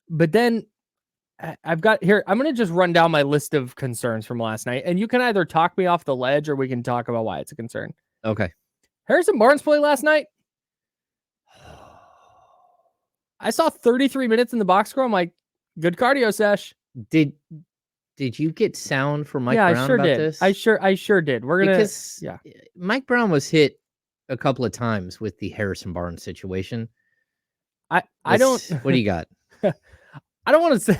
But then I've got here, I'm going to just run down my list of concerns from last night, and you can either talk me off the ledge or we can talk about why it's a concern. Okay. Harrison Barnes play last night. I saw 33 minutes in the box score. I'm like, good cardio sesh. Did you get sound from Mike Yeah, Brown I sure about did. this? I sure did. We're gonna because Mike Brown was hit a couple of times with the Harrison Barnes situation. I don't. What do you got? I don't want to say.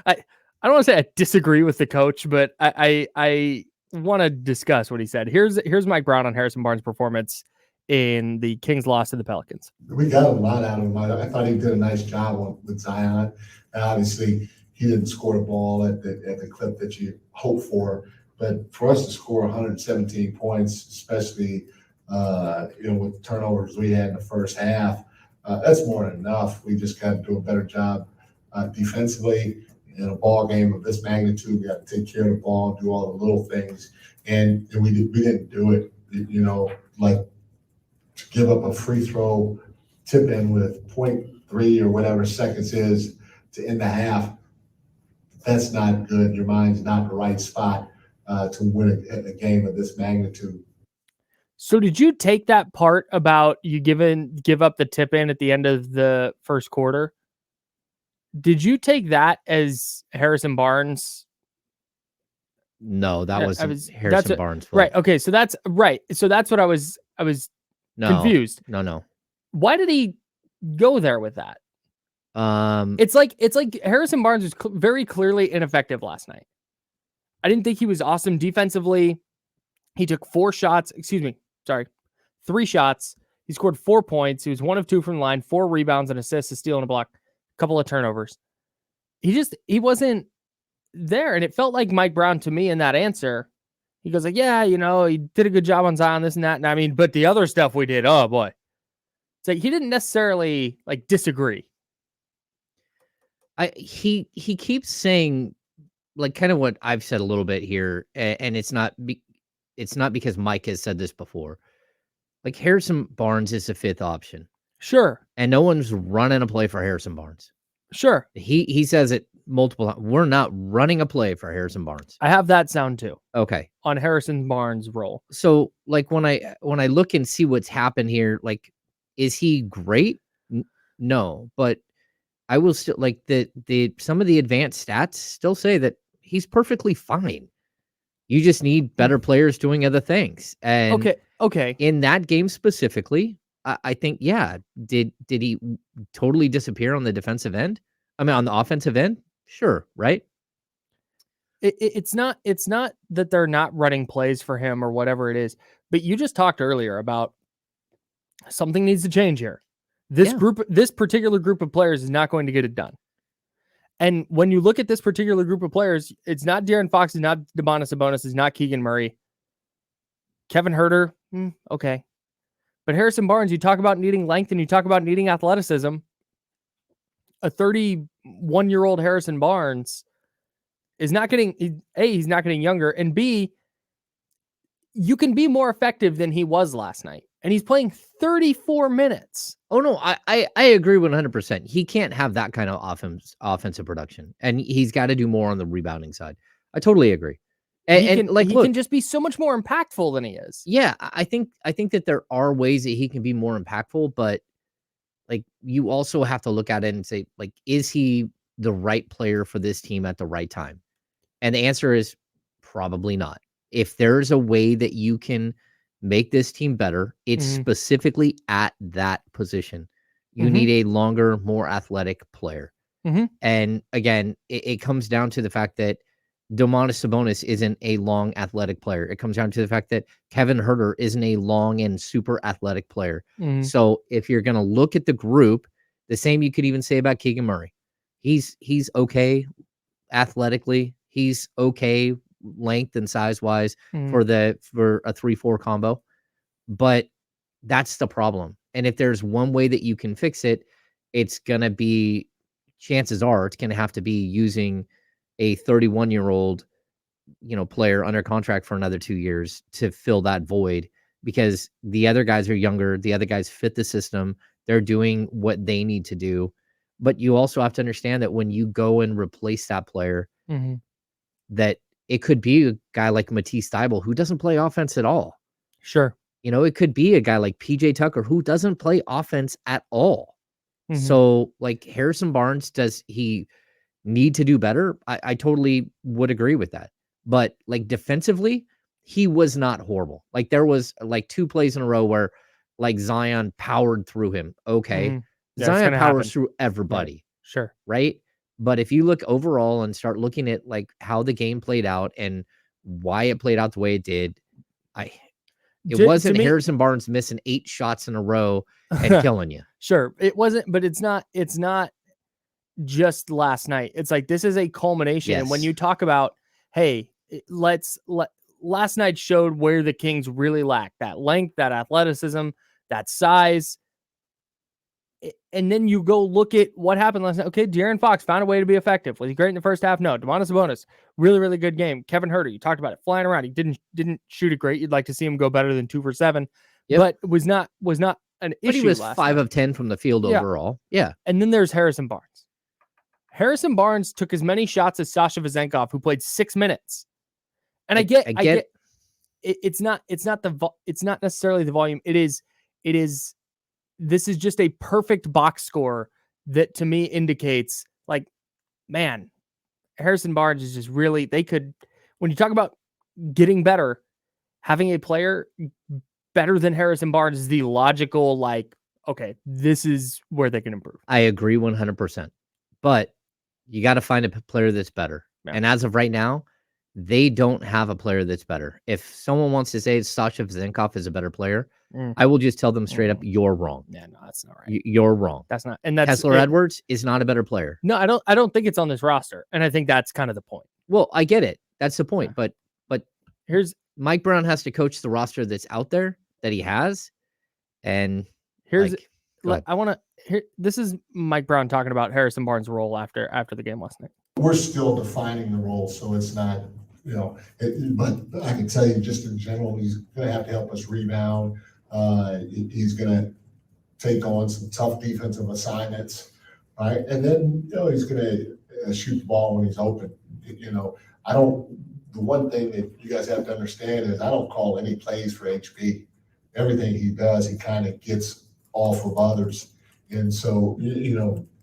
I don't want to say I disagree with the coach, but I want to discuss what he said. Here's Mike Brown on Harrison Barnes' performance in the Kings' loss to the Pelicans. We got a lot out of him. I thought he did a nice job with Zion. Obviously, he didn't score the ball at the clip that you hope for. But for us to score 117 points, especially with the turnovers we had in the first half, that's more than enough. We just got to do a better job defensively. In a ball game of this magnitude, we got to take care of the ball, do all the little things, and we didn't do it. Like to give up a free throw tip in with 0.3 or whatever seconds is to end the half. That's not good. Your mind's not in the right spot to win a game of this magnitude. So did you take that part about you give up the tip in at the end of the first quarter? Did you take that as Harrison Barnes? No, that was Harrison Barnes' fault. Right. Okay. So that's right. So that's what I was confused. No. Why did he go there with that? It's like Harrison Barnes was very clearly ineffective last night. I didn't think he was awesome defensively. He took 3 shots. He scored 4 points. He was 1 of 2 from the line, 4 rebounds, an assist, a steal, and a block, a couple of turnovers. He wasn't there. And it felt like Mike Brown to me in that answer. He goes like, yeah, he did a good job on Zion, this and that. And I mean, but the other stuff we did, oh boy. It's like he didn't necessarily disagree. He keeps saying kind of what I've said a little bit here, and it's not because Mike has said this before. Harrison Barnes is the 5th option. Sure. And no one's running a play for Harrison Barnes. Sure. He says it multiple times. We're not running a play for Harrison Barnes. I have that sound too. Okay. On Harrison Barnes' role. So when I look and see what's happened here, is he great? No, but I will still the some of the advanced stats still say that he's perfectly fine. You just need better players doing other things. And okay. In that game specifically, I think, yeah. Did he totally disappear on the defensive end? I mean, on the offensive end? Sure, right? It's not that they're not running plays for him or whatever it is, but you just talked earlier about something needs to change here. This particular group of players is not going to get it done. And when you look at this particular group of players, it's not De'Aaron Fox, it's not Domantas Sabonis, it's not Keegan Murray. Kevin Huerter, okay. But Harrison Barnes, you talk about needing length and you talk about needing athleticism. A 31-year-old Harrison Barnes is not getting, A, he's not getting younger, and B, you can be more effective than he was last night. And he's playing 34 minutes. Oh, no, I agree 100%. He can't have that kind of offensive production. And he's got to do more on the rebounding side. I totally agree. And he can just be so much more impactful than he is. Yeah, I think that there are ways that he can be more impactful, but you also have to look at it and say, is he the right player for this team at the right time? And the answer is probably not. If there's a way that you can make this team better, it's specifically at that position. You need a longer, more athletic player. And again, it comes down to the fact that Domantas Sabonis isn't a long athletic player. It comes down to the fact that Kevin Huerter isn't a long and super athletic player. So if you're going to look at the group, the same you could even say about Keegan Murray. He's okay athletically. He's okay length and size wise for a 3-4 combo. But that's the problem. And if there's one way that you can fix it, it's going to be, chances are it's going to have to be using a 31-year-old, player under contract for another 2 years to fill that void, because the other guys are younger. The other guys fit the system. They're doing what they need to do. But you also have to understand that when you go and replace that player, that it could be a guy like Matisse Thybulle who doesn't play offense at all. Sure. It could be a guy like PJ Tucker who doesn't play offense at all. So, like, Harrison Barnes, does he need to do better? I totally would agree with that. But, like, defensively, he was not horrible. Like, there was, like, 2 plays in a row where, like, Zion powered through him. Okay. Yeah, Zion powers through everybody. Right. Sure. Right? But if you look overall and start looking at, like, how the game played out and why it played out the way it did, it wasn't Harrison Barnes missing 8 shots in a row and killing you. Sure. It wasn't, but it's not just last night. It's like, this is a culmination. Yes. And when you talk about, hey, last night showed where the Kings really lack that length, that athleticism, that size. And then you go look at what happened last night. Okay, De'Aaron Fox found a way to be effective. Was he great in the first half? No. Domantas Sabonis, really, really good game. Kevin Huerter, you talked about it, flying around. He didn't shoot it great. You'd like to see him go better than 2 for 7, but was not an issue. But he was last 5 night. of 10 from the field overall. Yeah. And then there's Harrison Barnes. Harrison Barnes took as many shots as Sasha Vezenkov, who played 6 minutes. And I get it's not necessarily the volume. It is. This is just a perfect box score that to me indicates, like, man, Harrison Barnes is just really, when you talk about getting better, having a player better than Harrison Barnes is the logical, like, okay, this is where they can improve. I agree 100%. But you got to find a player that's better. Yeah. And as of right now, they don't have a player that's better. If someone wants to say Sasha Vezenkov is a better player, I will just tell them straight up, you're wrong. Yeah, no, that's not right. You're wrong. That's not. And that's Kessler Edwards is not a better player. No, I don't think it's on this roster. And I think that's kind of the point. Well, I get it. That's the point. Yeah. But here's Mike Brown has to coach the roster that's out there that he has. And here's this is Mike Brown talking about Harrison Barnes' role after the game last night. We're still defining the role, so it's not, but I can tell you just in general, he's going to have to help us rebound. He's going to take on some tough defensive assignments, right? And then, he's going to shoot the ball when he's open. The one thing that you guys have to understand is I don't call any plays for HB. Everything he does, he kind of gets off of others. And so,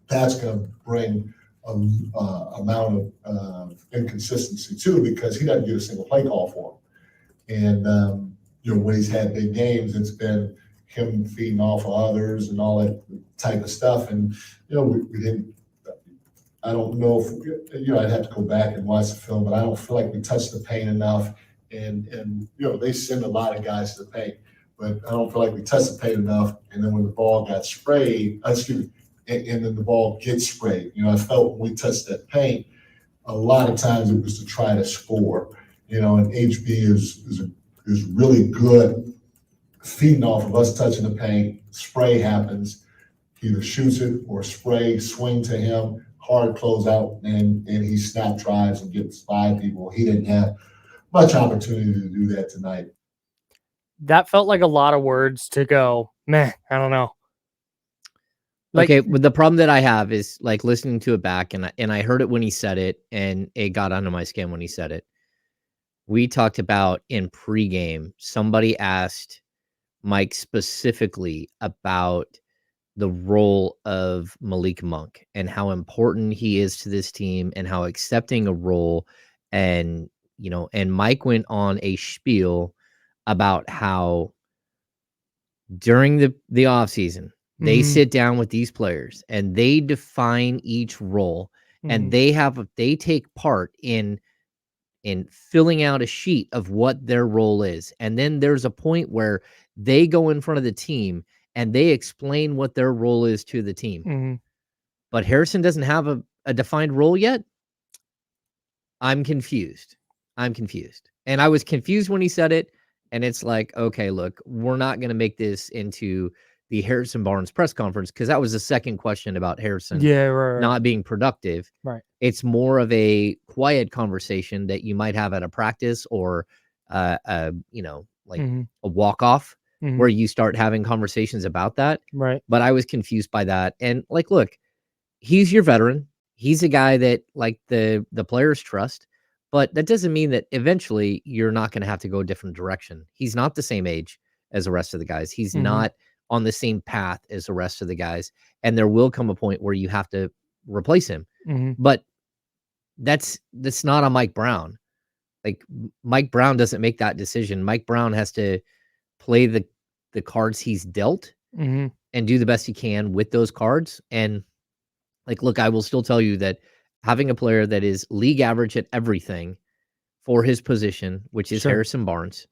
that's going to bring amount of inconsistency too, because he doesn't get a single play call for him. And, when he's had big games, it's been him feeding off of others and all that type of stuff. And, we didn't, I don't know if, I'd have to go back and watch the film, but I don't feel like we touched the paint enough. And they send a lot of guys to the paint, but I don't feel like we touched the paint enough. And then when the ball got sprayed, and then the ball gets sprayed, I felt when we touched that paint, a lot of times it was to try to score, and HB is really good feeding off of us touching the paint. Spray happens, either shoots it or spray, swing to him, hard closeout, and he snap drives and gets by people. He didn't have much opportunity to do that tonight. That felt like a lot of words to go, man, I don't know. Okay, but the problem that I have is, like, listening to it back, and I heard it when he said it, and it got under my skin when he said it. We talked about in pregame, somebody asked Mike specifically about the role of Malik Monk and how important he is to this team and how accepting a role. And, and Mike went on a spiel about how during the offseason, they sit down with these players and they define each role, and they take part in filling out a sheet of what their role is. And then there's a point where they go in front of the team and they explain what their role is to the team. But Harrison doesn't have a defined role yet. I'm confused. And I was confused when he said it. And it's like, okay, look, we're not going to make this into the Harrison Barnes press conference, because that was the second question about Harrison not being productive. Right. It's more of a quiet conversation that you might have at a practice or, a walk-off where you start having conversations about that. Right. But I was confused by that. And, like, look, he's your veteran. He's a guy that like the players trust, but that doesn't mean that eventually you're not going to have to go a different direction. He's not the same age as the rest of the guys. He's not on the same path as the rest of the guys, and there will come a point where you have to replace him. But that's not on Mike Brown. Like Mike Brown doesn't make that decision. Mike Brown has to play the cards he's dealt and do the best he can with those cards. And like, look, I will still tell you that having a player that is league average at everything for his position, which is Harrison Barnes,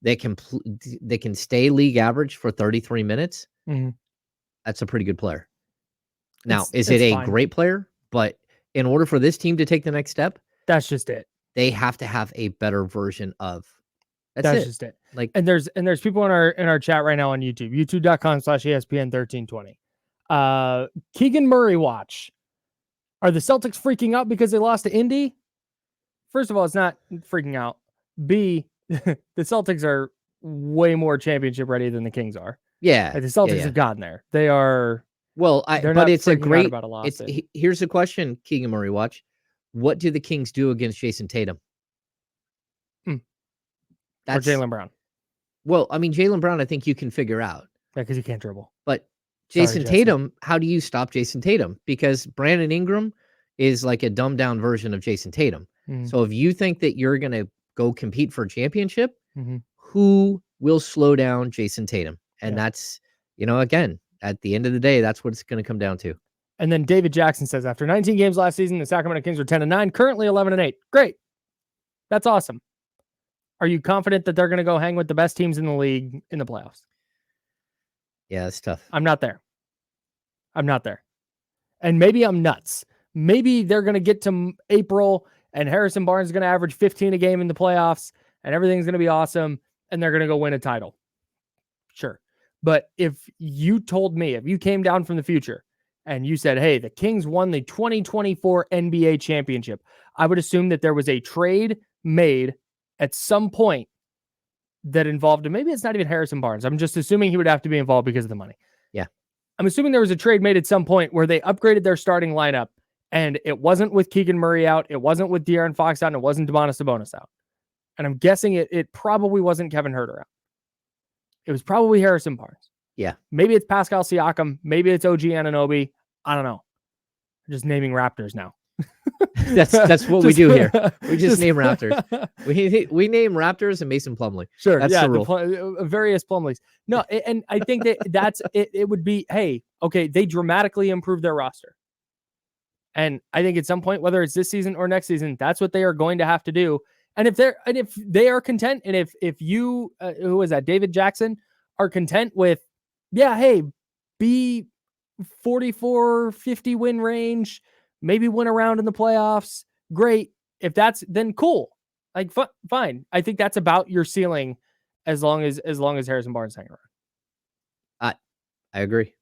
that can stay league average for 33 minutes. That's a pretty good player. Now, is it a great player? But in order for this team to take the next step, that's just it. They have to have a better version of. That's just it. Like, and there's people in our chat right now on YouTube, youtube.com/ESPN1320. Keegan Murray watch. Are the Celtics freaking out because they lost to Indy? First of all, it's not freaking out. B, the Celtics are way more championship ready than the Kings are. Yeah. Like the Celtics have gotten there. They are. Well, but it's a great. Here's the question, Keegan Murray watch. What do the Kings do against Jason Tatum? Or Jaylen Brown. Well, I mean, Jaylen Brown, I think you can figure out. Yeah, because he can't dribble. But Jason Tatum, how do you stop Jason Tatum? Because Brandon Ingram is like a dumbed down version of Jason Tatum. So if you think that you're going to go compete for a championship, who will slow down Jason Tatum? And that's, again, at the end of the day, that's what it's going to come down to. And then David Jackson says, after 19 games last season, the Sacramento Kings are 10-9, currently 11-8. Great. That's awesome. Are you confident that they're going to go hang with the best teams in the league in the playoffs? Yeah, it's tough. I'm not there. And maybe I'm nuts. Maybe they're going to get to April and Harrison Barnes is going to average 15 a game in the playoffs and everything's going to be awesome and they're going to go win a title. Sure. But if you told me, if you came down from the future and you said, hey, the Kings won the 2024 NBA championship, I would assume that there was a trade made at some point that involved, and maybe it's not even Harrison Barnes. I'm just assuming he would have to be involved because of the money. Yeah. I'm assuming there was a trade made at some point where they upgraded their starting lineup and it wasn't with Keegan Murray out. It wasn't with De'Aaron Fox out and it wasn't Domantas Sabonis out. And I'm guessing it probably wasn't Kevin Huerter out. It was probably Harrison Barnes. Yeah. Maybe it's Pascal Siakam. Maybe it's OG Anunoby. I don't know. I'm just naming Raptors now. That's what we do here. We just name Raptors. We name Raptors and Mason Plumlee. Sure. That's the rule. Various Plumlees. No, and I think that's it. It would be, hey, okay, they dramatically improved their roster. And I think at some point, whether it's this season or next season, that's what they are going to have to do. And if they are content, and if you, who is that, David Jackson, are content with, yeah, hey, be 44, 50 win range, maybe win a round in the playoffs, great. If that's, then cool. Like, fine. I think that's about your ceiling as long as Harrison Barnes hanging around. I agree.